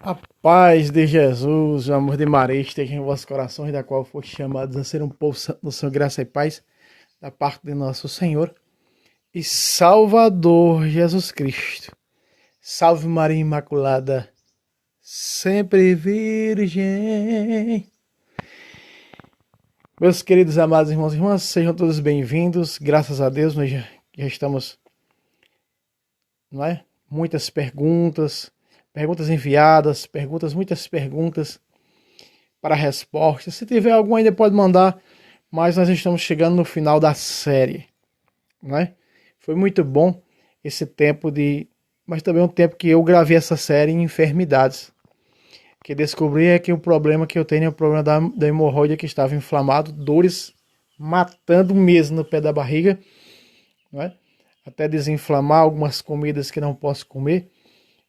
A paz de Jesus, o amor de Maria esteja em vossos corações, da qual foste chamados a ser um povo santo no Senhor, graça e paz, da parte de nosso Senhor e Salvador Jesus Cristo. Salve Maria Imaculada, sempre Virgem. Meus queridos amados irmãos e irmãs, sejam todos bem-vindos. Graças a Deus, nós já estamos, não é? Muitas perguntas enviadas, muitas perguntas para respostas. Se tiver alguma ainda pode mandar, mas nós estamos chegando no final da série, né? Foi muito bom esse tempo mas também um tempo que eu gravei essa série em enfermidades. Que descobri é que o problema que eu tenho é o problema da hemorroida que estava inflamado, dores matando mesmo no pé da barriga, né? Até desinflamar algumas comidas que não posso comer.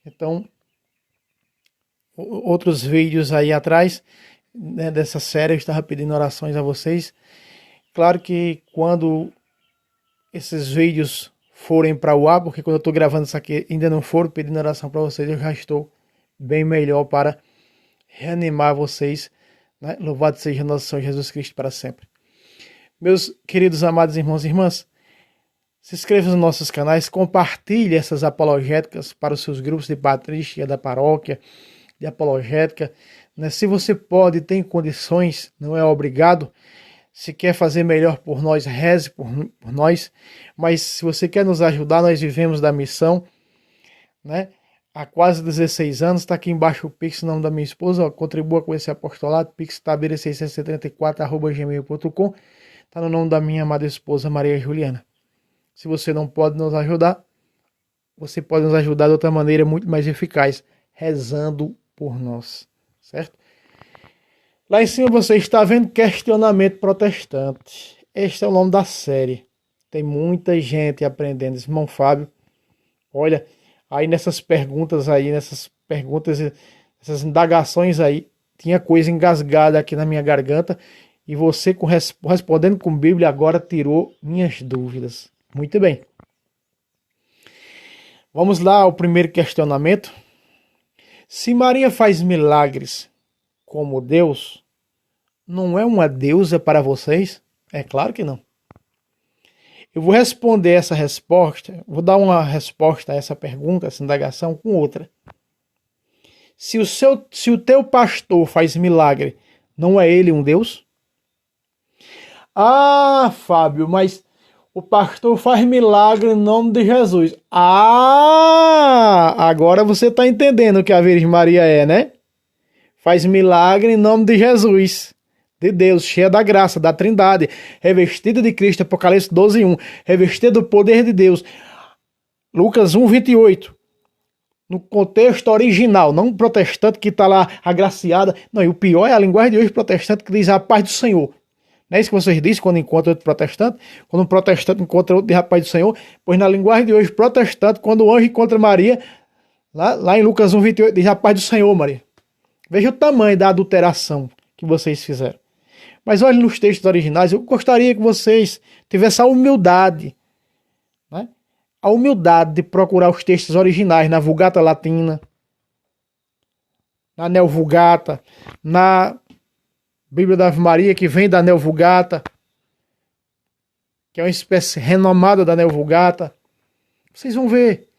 Então, outros vídeos aí atrás, né, dessa série, eu estava pedindo orações a vocês. Claro que quando esses vídeos forem para o ar, porque quando eu estou gravando isso aqui ainda não foram pedindo oração para vocês, eu já estou bem melhor para reanimar vocês, né? Louvado seja nosso Senhor Jesus Cristo para sempre. Meus queridos amados irmãos e irmãs, se inscrevam nos nossos canais, compartilhe essas apologéticas para os seus grupos de patrística, da paróquia, de apologética, né? Se você pode, tem condições, não é obrigado. Se quer fazer melhor por nós, reze por nós. Mas se você quer nos ajudar, nós vivemos da missão, né? Há quase 16 anos, está aqui embaixo o Pix, o nome da minha esposa, ó, contribua com esse apostolado, pixtabeira674@gmail.com, está no nome da minha amada esposa, Maria Juliana. Se você não pode nos ajudar, você pode nos ajudar de outra maneira muito mais eficaz, rezando por nós, certo? Lá em cima você está vendo questionamento protestante. Este é o nome da série. Tem muita gente aprendendo. Irmão Fábio, olha, aí nessas perguntas, essas indagações aí, tinha coisa engasgada aqui na minha garganta e você, respondendo com Bíblia, agora tirou minhas dúvidas. Muito bem. Vamos lá ao primeiro questionamento. Se Maria faz milagres como Deus, não é uma deusa para vocês? É claro que não. Eu vou responder essa resposta, vou dar uma resposta a essa pergunta, essa indagação, com outra. Se o teu pastor faz milagre, não é ele um Deus? Ah, Fábio, mas o pastor faz milagre em nome de Jesus. Ah, agora você está entendendo o que a Virgem Maria é, né? Faz milagre em nome de Jesus, de Deus, cheia da graça, da Trindade, revestida de Cristo, Apocalipse 12:1, revestida do poder de Deus, Lucas 1:28. No contexto original, não protestante que está lá agraciada. Não, e o pior é a linguagem de hoje protestante que diz a paz do Senhor. Não é isso que vocês dizem quando encontram outro protestante? Quando um protestante encontra outro de rapaz do Senhor? Pois na linguagem de hoje, protestante, quando o anjo encontra Maria, lá em Lucas 1:28, diz a paz do Senhor, Maria. Veja o tamanho da adulteração que vocês fizeram. Mas olhe nos textos originais, eu gostaria que vocês tivessem a humildade, né? A humildade de procurar os textos originais na Vulgata Latina, na Neo-Vulgata, na Bíblia da Ave Maria, que vem da Neo-Vulgata, que é uma espécie renomada da Neo-Vulgata. Vocês vão ver,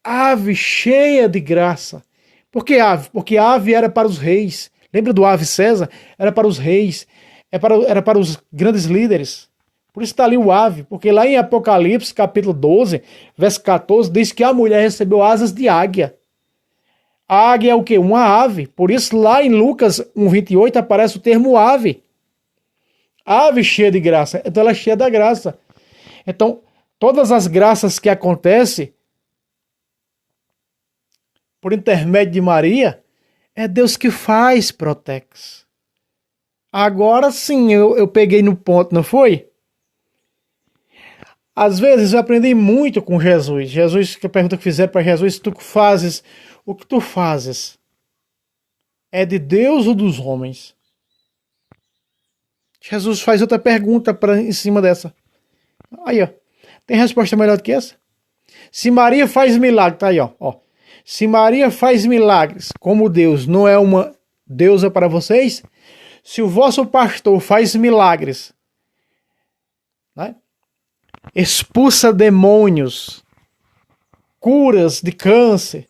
ave cheia de graça. Por que ave? Porque a ave era para os reis. Lembra do ave César? Era para os reis, era para os grandes líderes. Por isso está ali o ave, porque lá em Apocalipse, capítulo 12, verso 14, diz que a mulher recebeu asas de águia. A águia é o quê? Uma ave. Por isso lá em Lucas 1:28 aparece o termo ave. Ave cheia de graça. Então ela é cheia da graça. Então, todas as graças que acontecem por intermédio de Maria, é Deus que faz, Protex. Agora sim, eu peguei no ponto, não foi? Às vezes eu aprendi muito com Jesus. Jesus, que a pergunta que fizeram para Jesus, o que tu fazes é de Deus ou dos homens? Jesus faz outra pergunta em cima dessa. Aí, ó. Tem resposta melhor do que essa? Se Maria faz milagre, tá aí, ó. Se Maria faz milagres, como Deus não é uma deusa para vocês, se o vosso pastor faz milagres, né? Expulsa demônios, curas de câncer,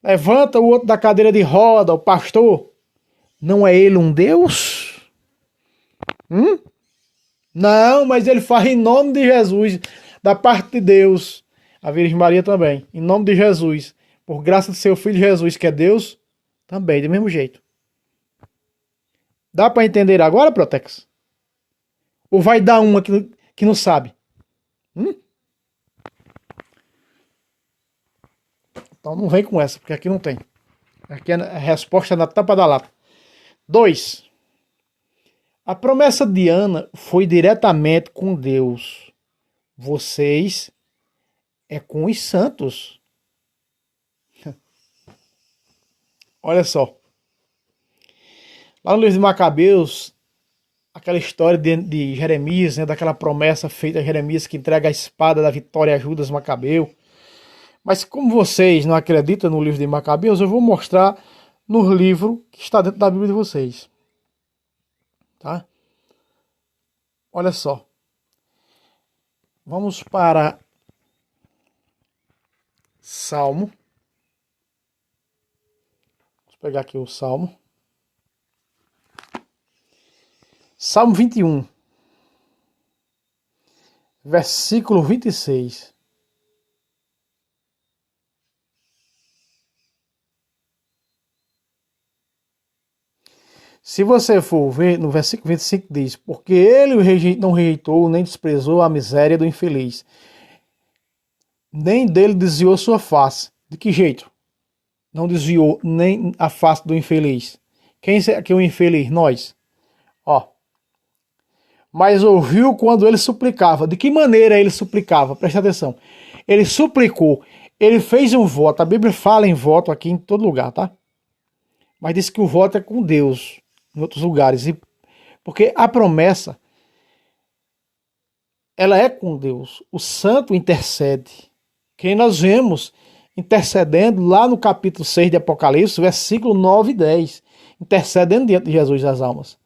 levanta o outro da cadeira de roda, o pastor, não é ele um Deus? Não, mas ele faz em nome de Jesus, da parte de Deus. A Virgem Maria também, em nome de Jesus, por graça do seu Filho Jesus, que é Deus, também, do mesmo jeito. Dá para entender agora, Protex? Ou vai dar uma que não sabe? Então não vem com essa, porque aqui não tem. Aqui a resposta é na tampa da lata. 2. A promessa de Ana foi diretamente com Deus. Vocês é com os santos. Olha só. Lá no livro de Macabeus, aquela história de Jeremias, né, daquela promessa feita a Jeremias que entrega a espada da vitória a Judas Macabeu. Mas como vocês não acreditam no livro de Macabeus, eu vou mostrar no livro que está dentro da Bíblia de vocês. Tá? Olha só. Vamos para Salmo. Vou pegar aqui o Salmo. Salmo 21. Versículo 26. Se você for ver, no versículo 25 diz: porque ele não rejeitou nem desprezou a miséria do infeliz, nem dele desviou sua face. De que jeito? Não desviou nem a face do infeliz. Quem é que é o infeliz? Nós. Ó. Mas ouviu quando ele suplicava. De que maneira ele suplicava? Preste atenção. Ele suplicou. Ele fez um voto. A Bíblia fala em voto aqui em todo lugar, tá? Mas diz que o voto é com Deus em outros lugares. Porque a promessa, ela é com Deus. O santo intercede. Quem nós vemos intercedendo lá no capítulo 6 de Apocalipse, versículo 9 e 10. Intercedendo diante de Jesus das almas.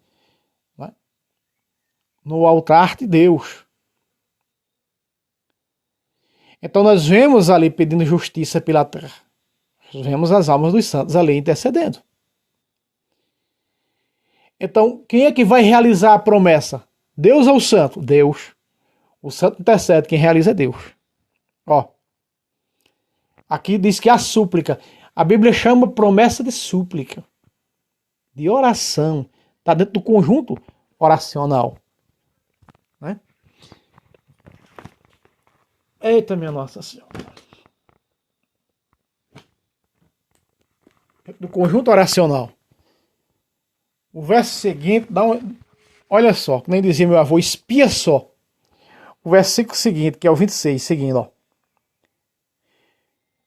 No altar de Deus. Então nós vemos ali pedindo justiça pela terra. Nós vemos as almas dos santos ali intercedendo. Então, quem é que vai realizar a promessa? Deus ou o santo? Deus. O santo intercede, quem realiza é Deus. Ó. Aqui diz que a súplica. A Bíblia chama promessa de súplica. De oração. Está dentro do conjunto oracional. Né? Eita, minha Nossa Senhora. Do conjunto oracional. O verso seguinte dá um... Olha só, que nem dizia meu avô, espia só. O versículo seguinte, que é o 26, seguindo, ó.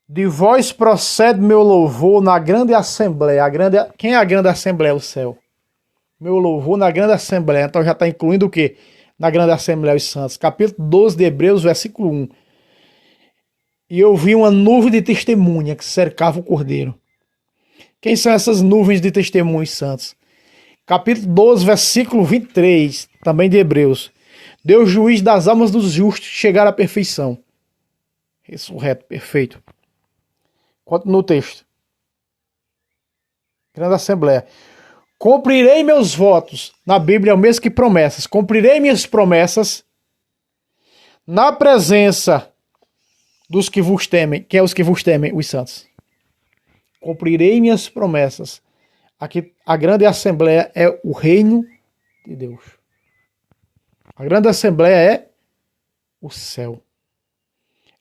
De vós procede meu louvor na grande assembleia. Quem é a grande assembleia? O céu. Meu louvor na grande assembleia. Então já está incluindo o quê? Na grande assembleia dos santos. Capítulo 12 de Hebreus, versículo 1. E eu vi uma nuvem de testemunha que cercava o cordeiro. Quem são essas nuvens de testemunhos santos? Capítulo 12, versículo 23, também de Hebreus. Deus, juiz das almas dos justos, chegar à perfeição. Ressurreto, perfeito. Continua o texto. Grande Assembleia. Cumprirei meus votos. Na Bíblia é o mesmo que promessas. Cumprirei minhas promessas na presença dos que vos temem. Quem é os que vos temem? Os santos. Cumprirei minhas promessas. Aqui a grande assembleia é o reino de Deus. A grande assembleia é o céu.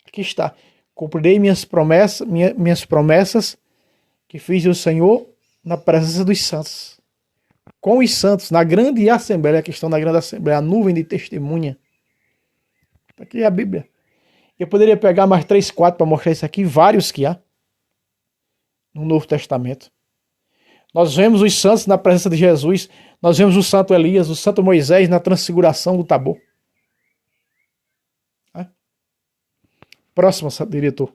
Aqui está. Cumprirei minhas promessas que fiz ao Senhor na presença dos santos. Com os santos, na grande assembleia, que estão na grande assembleia, a nuvem de testemunha. Aqui é a Bíblia. Eu poderia pegar mais 3, 4 para mostrar isso aqui, vários que há no Novo Testamento. Nós vemos os santos na presença de Jesus. Nós vemos o santo Elias, o santo Moisés na transfiguração do Tabor. Próximo, diretor.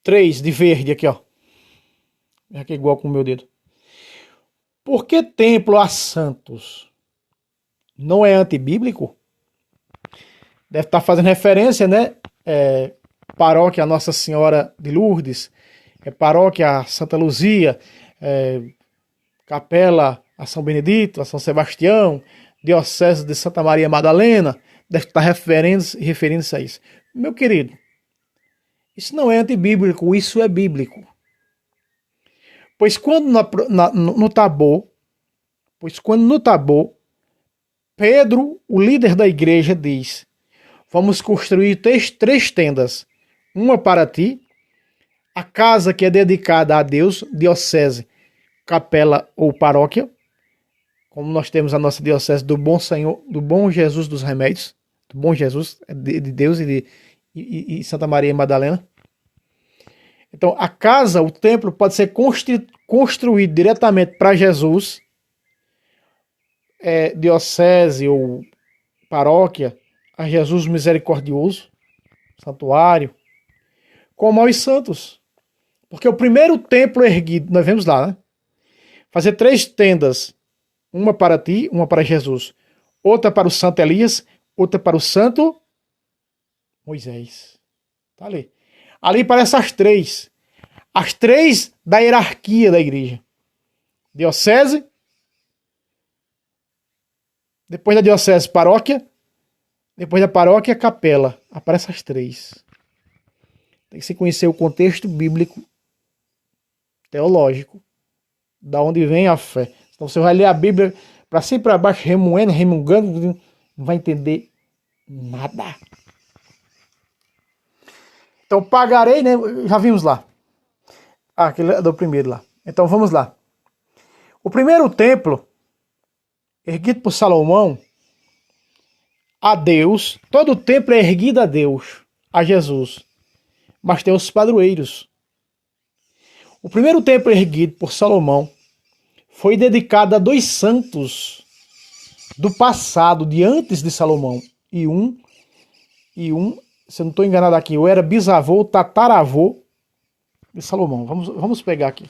3 de verde aqui, ó. Aqui igual com o meu dedo. Por que templo a santos? Não é antibíblico? Deve estar fazendo referência, né? Paróquia Nossa Senhora de Lourdes, paróquia Santa Luzia, capela a São Benedito, a São Sebastião, diocese de Santa Maria Madalena, deve estar referindo-se a isso. Meu querido, isso não é antibíblico, isso é bíblico. Pois quando no Tabor, Pedro, o líder da igreja, diz: vamos construir três tendas, uma para ti, a casa que é dedicada a Deus, diocese, capela ou paróquia, como nós temos a nossa diocese do Bom Senhor, do Bom Jesus dos Remédios, do Bom Jesus de Deus e Santa Maria Madalena. Então, a casa, o templo, pode ser construído diretamente para Jesus, diocese ou paróquia, a Jesus misericordioso, santuário, como aos santos. Porque o primeiro templo erguido, nós vemos lá, né? Fazer 3 tendas, uma para ti, uma para Jesus, outra para o santo Elias, outra para o santo Moisés. Tá ali. Ali parece as 3. As 3 da hierarquia da igreja. Diocese, depois da diocese, paróquia, depois da paróquia, capela. Aparece as 3. Tem que se conhecer o contexto bíblico, teológico, da onde vem a fé. Então você vai ler a Bíblia para cima e para baixo, remungando, não vai entender nada. Então pagarei, né? Já vimos lá. Aquele é do primeiro lá. Então vamos lá. O primeiro templo, erguido por Salomão, a Deus, todo templo é erguido a Deus, a Jesus. Mas tem os padroeiros. O primeiro templo erguido por Salomão foi dedicado a 2 santos do passado, de antes de Salomão. E um, se eu não estou enganado aqui, eu era bisavô, tataravô de Salomão. Vamos pegar aqui.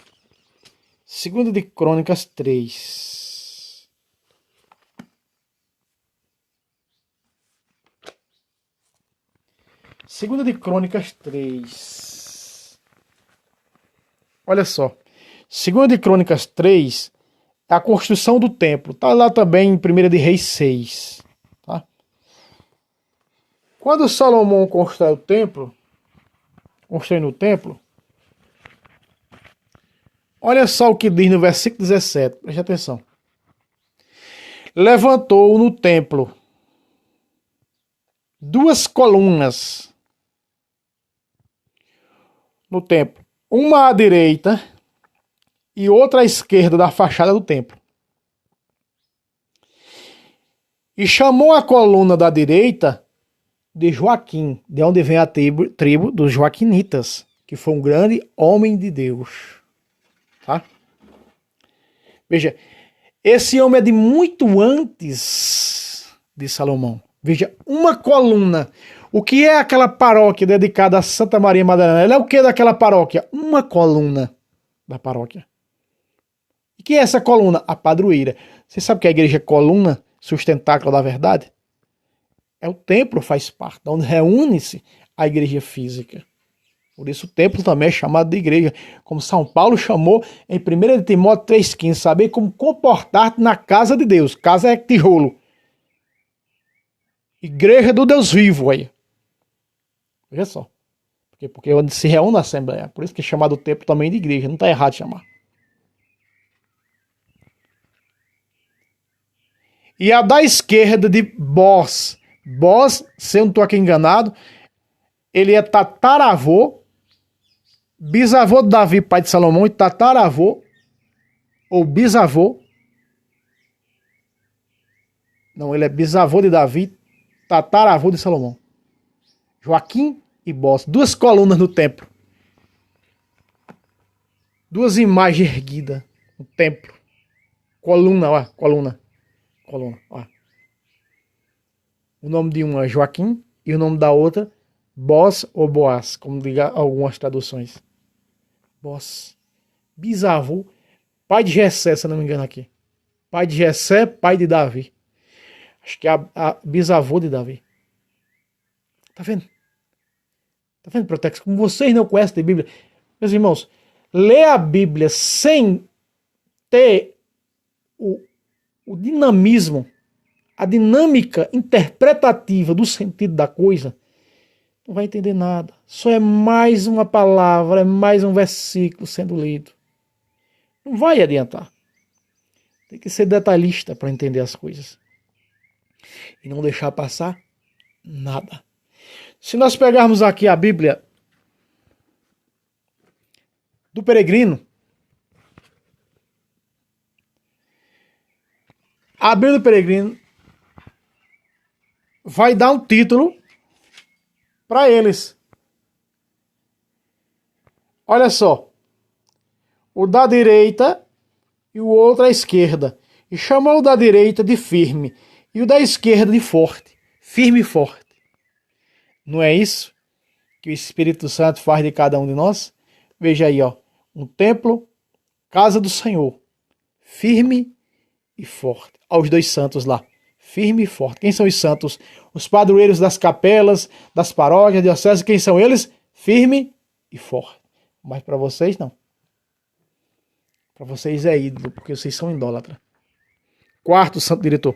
2 de Crônicas 3. Segunda de Crônicas 3. Olha só. Segunda de Crônicas 3 é a construção do templo. Está lá também em 1 de Reis 6. Tá? Quando Salomão construiu o templo, olha só o que diz no versículo 17. Preste atenção. Levantou no templo 2 colunas no templo, uma à direita e outra à esquerda da fachada do templo. E chamou a coluna da direita de Joaquim, de onde vem a tribo dos Joaquinitas, que foi um grande homem de Deus. Tá? Veja, esse homem é de muito antes de Salomão. Veja, uma coluna. O que é aquela paróquia dedicada a Santa Maria Madalena? Ela é o que daquela paróquia? Uma coluna da paróquia. E que é essa coluna? A padroeira. Você sabe que a igreja é coluna, sustentáculo da verdade? É o templo, faz parte, onde reúne-se a igreja física. Por isso o templo também é chamado de igreja. Como São Paulo chamou em 1 de Timóteo 3,15. Saber como comportar-te na casa de Deus. Casa é tijolo. Igreja do Deus vivo aí. Veja só. Porque onde se reúne a Assembleia. Por isso que é chamado o templo também de igreja. Não está errado de chamar. E a da esquerda de Bós. Bós, se eu não estou aqui enganado, ele é tataravô, bisavô de Davi, pai de Salomão, e tataravô, ou bisavô. Não, ele é bisavô de Davi, tataravô de Salomão. Joaquim e Bós, 2 colunas no templo. 2 imagens erguidas no templo. Coluna, ó, coluna, ó. O nome de uma é Joaquim e o nome da outra Boz ou Boaz, como diga algumas traduções. Boz. Bisavô, pai de Jessé, se eu não me engano aqui. Pai de Jessé, pai de Davi. Acho que é a bisavô de Davi. Tá vendo? Tá vendo, Protex? Como vocês não conhecem de Bíblia. Meus irmãos, ler a Bíblia sem ter o dinamismo, a dinâmica interpretativa do sentido da coisa, não vai entender nada. Só é mais uma palavra, é mais um versículo sendo lido. Não vai adiantar. Tem que ser detalhista para entender as coisas. E não deixar passar nada. Se nós pegarmos aqui a Bíblia do Peregrino, a Bíblia do Peregrino vai dar um título para eles. Olha só. O da direita e o outro à esquerda. E chamou o da direita de firme e o da esquerda de forte. Firme e forte. Não é isso que o Espírito Santo faz de cada um de nós? Veja aí, ó. Um templo, casa do Senhor. Firme e forte. Aos dois santos lá. Firme e forte. Quem são os santos? Os padroeiros das capelas, das paróquias, dioceses. Quem são eles? Firme e forte. Mas para vocês, não. Para vocês é ídolo, porque vocês são idólatras. Quarto santo diretor.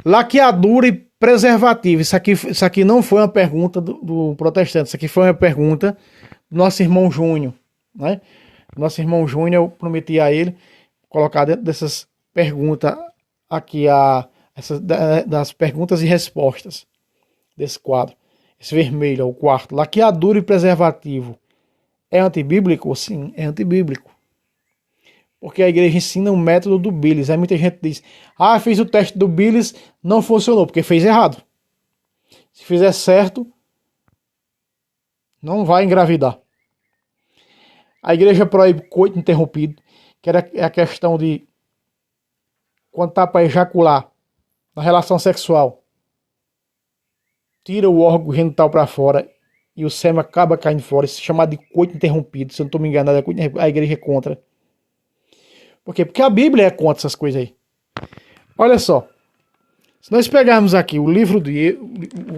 Laqueadura e preservativo. Isso aqui não foi uma pergunta do protestante. Isso aqui foi uma pergunta do nosso irmão Júnior. Né? Nosso irmão Júnior, eu prometi a ele colocar dentro dessas perguntas aqui, das perguntas e respostas desse quadro. Esse vermelho é o quarto. Laqueadura e preservativo. É antibíblico? Sim, é antibíblico. Porque a igreja ensina o método do Billis. Aí muita gente diz, fiz o teste do Billis, não funcionou, porque fez errado. Se fizer certo, não vai engravidar. A igreja proíbe coito interrompido, que é a questão de quando está para ejacular na relação sexual, tira o órgão genital para fora e o sêmen acaba caindo fora. Isso é chamado de coito interrompido. Se eu não estou me enganando, a igreja é contra. Por quê? Porque a Bíblia é contra essas coisas aí. Olha só. Se nós pegarmos aqui o livro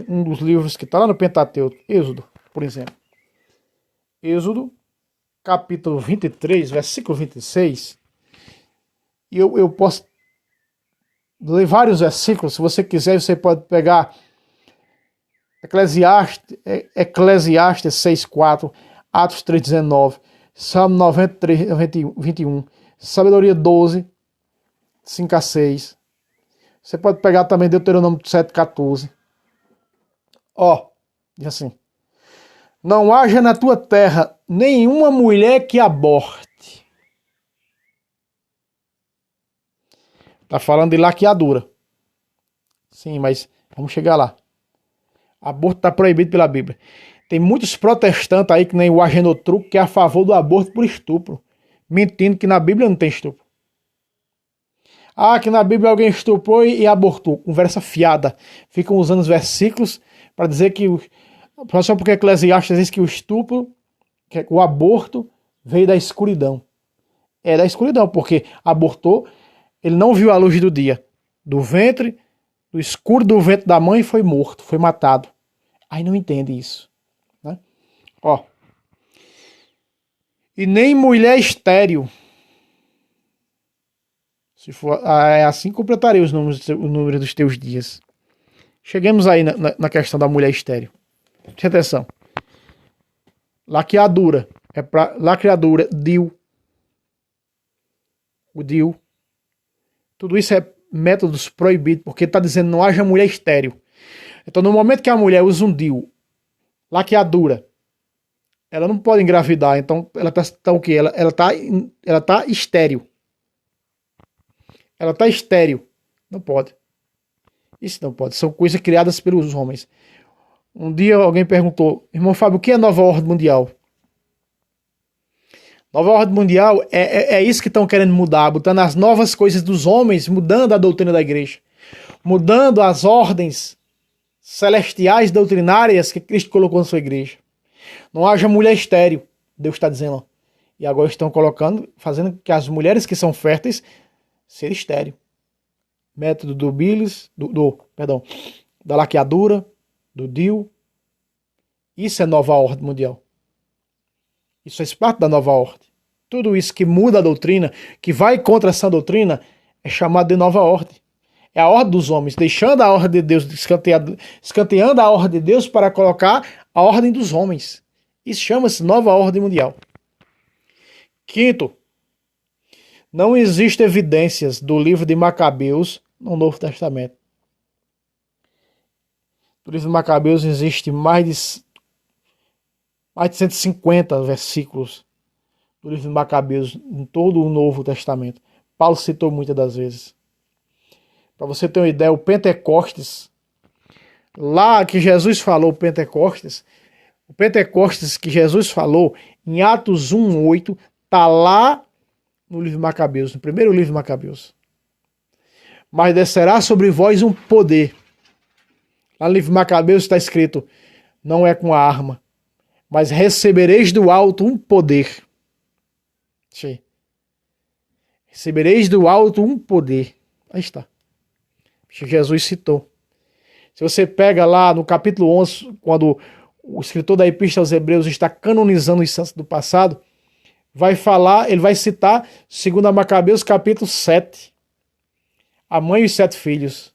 um dos livros que está lá no Pentateuco, Êxodo, por exemplo. Êxodo, capítulo 23, versículo 26. E eu posso ler vários versículos. Se você quiser, você pode pegar Eclesiastes 6:4, Atos 3:19, Salmo 93, 21, Sabedoria 12, 5-6. Você pode pegar também Deuteronômio 7:14. Diz assim: não haja na tua terra nenhuma mulher que aborte. Tá falando de laqueadura. Sim, mas vamos chegar lá. Aborto está proibido pela Bíblia. Tem muitos protestantes aí, que nem o Agenotruco, que é a favor do aborto por estupro. Mentindo que na Bíblia não tem estupro. Que na Bíblia alguém estuprou e abortou. Conversa fiada. Ficam usando os versículos para dizer que... Só porque Eclesiastes diz que o estupro, que o aborto, veio da escuridão. É da escuridão, porque abortou, ele não viu a luz do dia. Do ventre, do escuro do ventre da mãe, foi morto, foi matado. Aí não entende isso. Né? E nem mulher estéril. Se for assim, completarei os números dos teus dias. Chegamos aí na questão da mulher estéril. Preste atenção. Laqueadura. Laqueadura, DIU. O DIU. Tudo isso é métodos proibidos, porque está dizendo não haja mulher estéril. Então, no momento que a mulher usa um DIU, laqueadura, ela não pode engravidar. Então, ela está o quê? Ela tá estéril. Ela está estéril. Não pode. Isso não pode. São coisas criadas pelos homens. Um dia alguém perguntou, irmão Fábio, o que é a nova ordem mundial? Nova ordem mundial é isso que estão querendo mudar, botando as novas coisas dos homens, mudando a doutrina da igreja, mudando as ordens celestiais doutrinárias que Cristo colocou na sua igreja. Não haja mulher estéril, Deus está dizendo. Ó. E agora estão colocando, fazendo que as mulheres que são férteis sejam estéreis. Método do Bilis, da laqueadura, do DIU. Isso é nova ordem mundial. Isso faz parte da nova ordem. Tudo isso que muda a doutrina, que vai contra essa doutrina, é chamado de nova ordem. É a ordem dos homens, deixando a ordem de Deus, escanteando a ordem de Deus para colocar a ordem dos homens. Isso chama-se nova ordem mundial. Quinto, não existem evidências do livro de Macabeus no Novo Testamento. No livro de Macabeus existe mais de 150 versículos do livro de Macabeus em todo o Novo Testamento. Paulo citou muitas das vezes. Para você ter uma ideia, o Pentecostes, lá que Jesus falou o Pentecostes que Jesus falou em Atos 1:8, está lá no livro de Macabeus, no primeiro livro de Macabeus. Mas descerá sobre vós um poder. Lá no livro de Macabeus está escrito, não é com a arma, mas recebereis do alto um poder. Recebereis do alto um poder. Aí está. Que Jesus citou. Se você pega lá no capítulo 11, quando o escritor da Epístola aos Hebreus está canonizando os santos do passado, ele vai citar 2 Macabeus capítulo 7. A mãe e os 7 filhos.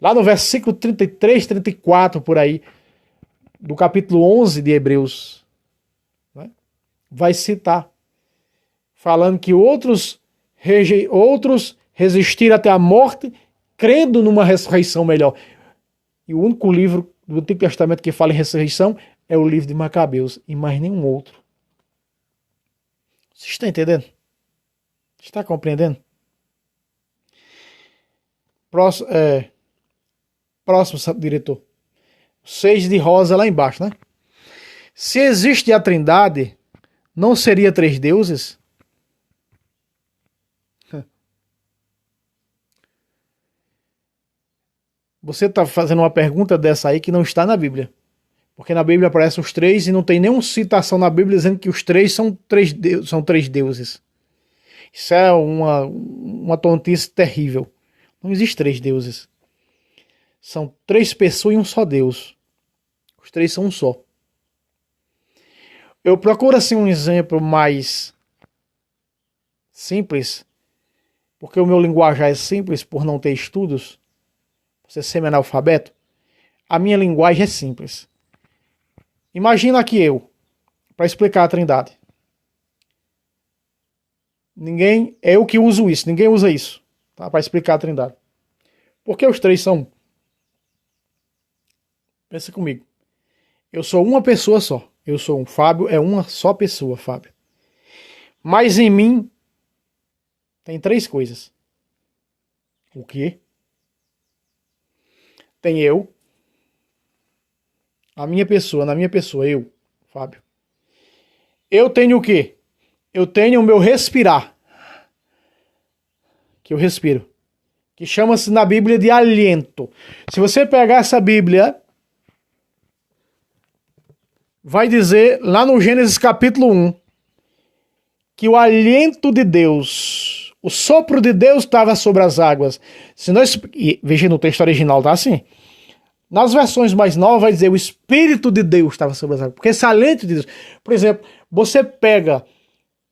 Lá no versículo 33, 34, por aí, do capítulo 11 de Hebreus, né? Vai citar, falando que outros resistiram até a morte, crendo numa ressurreição melhor. E o único livro do Antigo Testamento que fala em ressurreição é o livro de Macabeus, e mais nenhum outro. Você está entendendo? Está compreendendo? Próximo, diretor. 6 de rosa lá embaixo, né? Se existe a Trindade, não seria 3 deuses? Você está fazendo uma pergunta dessa aí que não está na Bíblia. Porque na Bíblia aparecem os 3 e não tem nenhuma citação na Bíblia dizendo que os 3 são 3 deuses. Isso é uma tontice terrível. Não existe 3 deuses. São 3 pessoas e um só Deus. Os 3 são um só. Eu procuro assim um exemplo mais simples, porque o meu linguajar é simples por não ter estudos. Você semi-analfabeto, a minha linguagem é simples. Imagina aqui eu, para explicar a Trindade. É eu que uso isso, ninguém usa isso, tá? Para explicar a Trindade. Porque os 3 são um. Pensa comigo. Eu sou uma pessoa só. Eu sou um Fábio, é uma só pessoa, Fábio. Mas em mim tem 3 coisas. O quê? Tem eu, na minha pessoa, eu, Fábio. Eu tenho o quê? Eu tenho o meu respirar, que eu respiro, que chama-se na Bíblia de aliento. Se você pegar essa Bíblia, vai dizer lá no Gênesis capítulo 1, que o aliento de Deus, o sopro de Deus estava sobre as águas. Veja no texto original, tá assim. Nas versões mais novas vai dizer o Espírito de Deus estava sobre as águas. Porque esse aliento de Deus... Por exemplo, você pega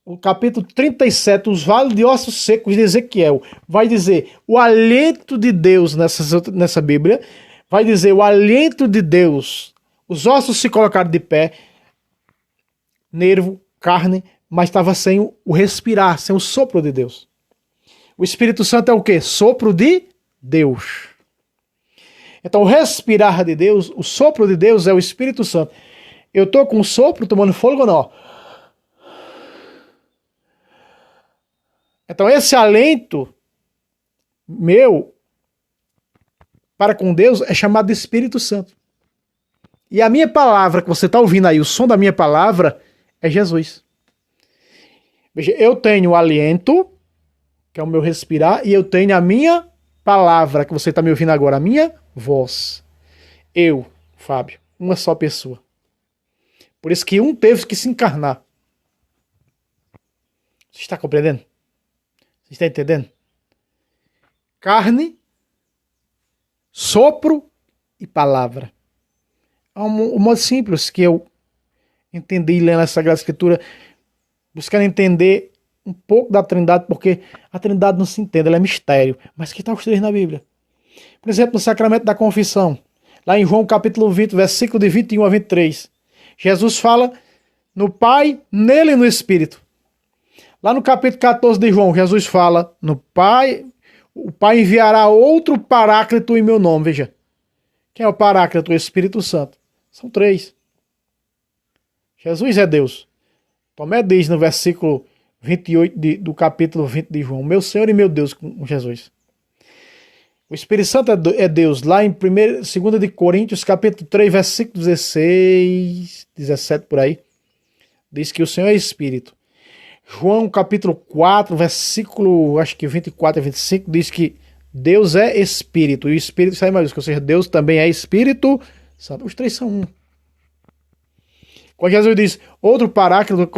o capítulo 37, os vales de ossos secos de Ezequiel. Vai dizer o aliento de Deus nessa Bíblia. Vai dizer o aliento de Deus. Os ossos se colocaram de pé. Nervo, carne, mas estava sem o respirar, sem o sopro de Deus. O Espírito Santo é o quê? Sopro de Deus. Então, o respirar de Deus, o sopro de Deus é o Espírito Santo. Eu estou com o sopro, tomando fôlego ou não? Então, esse alento meu para com Deus é chamado de Espírito Santo. E a minha palavra, que você está ouvindo aí, o som da minha palavra é Jesus. Veja, eu tenho o aliento, que é o meu respirar, e eu tenho a minha palavra, que você está me ouvindo agora, a minha voz. Eu, Fábio, uma só pessoa. Por isso que um teve que se encarnar. Você está compreendendo? Você está entendendo? Carne, sopro e palavra. É um modo simples que eu entendi lendo a Sagrada Escritura, buscando entender um pouco da Trindade, porque a Trindade não se entende, ela é mistério. Mas que está os três na Bíblia? Por exemplo, no sacramento da confissão, lá em João capítulo 20, versículo de 21 a 23, Jesus fala no Pai, nele e no Espírito. Lá no capítulo 14 de João, Jesus fala no Pai, o Pai enviará outro Paráclito em meu nome. Veja, quem é o Paráclito? O Espírito Santo. São três. Jesus é Deus. Tomé diz no versículo 28 do capítulo 20 de João, meu Senhor e meu Deus, com Jesus. O Espírito Santo é Deus. Lá em 2 de Coríntios, capítulo 3, versículo 16, 17 por aí, diz que o Senhor é Espírito. João capítulo 4, versículo, acho que 24 a 25, diz que Deus é Espírito. E o Espírito sai maiúsculo, ou seja, Deus também é Espírito Santo. Os três são um. Quando Jesus diz outro Paráclito,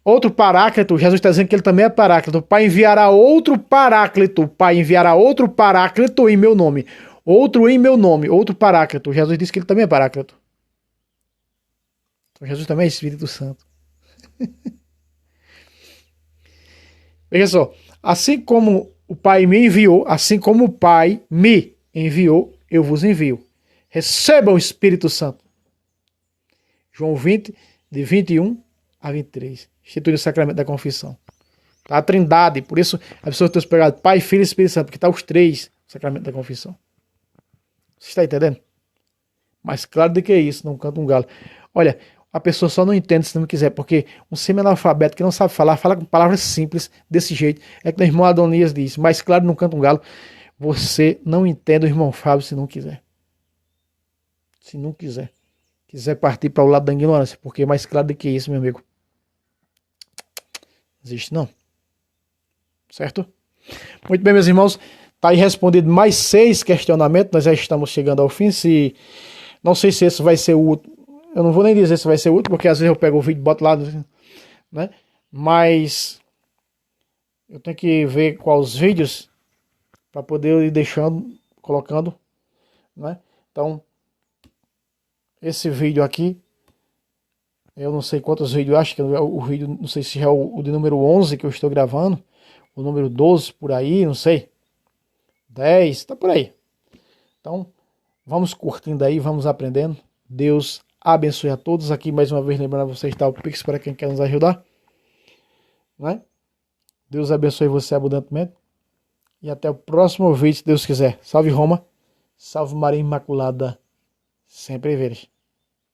outro Paráclito, Jesus está dizendo que ele também é Paráclito. O Pai enviará outro Paráclito. O Pai enviará outro Paráclito em meu nome. Outro em meu nome, outro Paráclito. Jesus disse que ele também é Paráclito. Então Jesus também é Espírito Santo. Veja só, assim como o Pai me enviou, assim como o Pai me enviou, eu vos envio. Recebam o Espírito Santo. João 20, de 21 a 23. Institui o sacramento da confissão. Tá? A Trindade, por isso a pessoa tem pegado Pai, Filho e Espírito Santo, porque está os três no sacramento da confissão. Você está entendendo? Mas claro do que é isso, não canta um galo. Olha, a pessoa só não entende se não quiser, porque um semi-analfabeto que não sabe falar, fala com palavras simples, desse jeito. É que o irmão Adonias diz, mas claro, não canta um galo. Você não entende o irmão Fábio se não quiser. Se não quiser. Quiser partir para o lado da ignorância, porque é mais claro do que isso, meu amigo. Não existe não. Certo? Muito bem, meus irmãos. Está aí respondido mais 6 questionamentos. Nós já estamos chegando ao fim. Não sei se esse vai ser o último. Eu não vou nem dizer se vai ser o último, porque às vezes eu pego o vídeo e boto lá, né? Mas eu tenho que ver quais vídeos para poder ir deixando, colocando, né? Então, esse vídeo aqui, eu não sei quantos vídeos, eu acho que o vídeo, não sei se é o de número 11 que eu estou gravando, o número 12 por aí, não sei, 10, tá por aí. Então, vamos curtindo aí, vamos aprendendo. Deus abençoe a todos. Aqui mais uma vez lembrando a vocês, está o Pix para quem quer nos ajudar, né? Deus abençoe você abundantemente e até o próximo vídeo, se Deus quiser. Salve Roma, salve Maria Imaculada, sempre veres.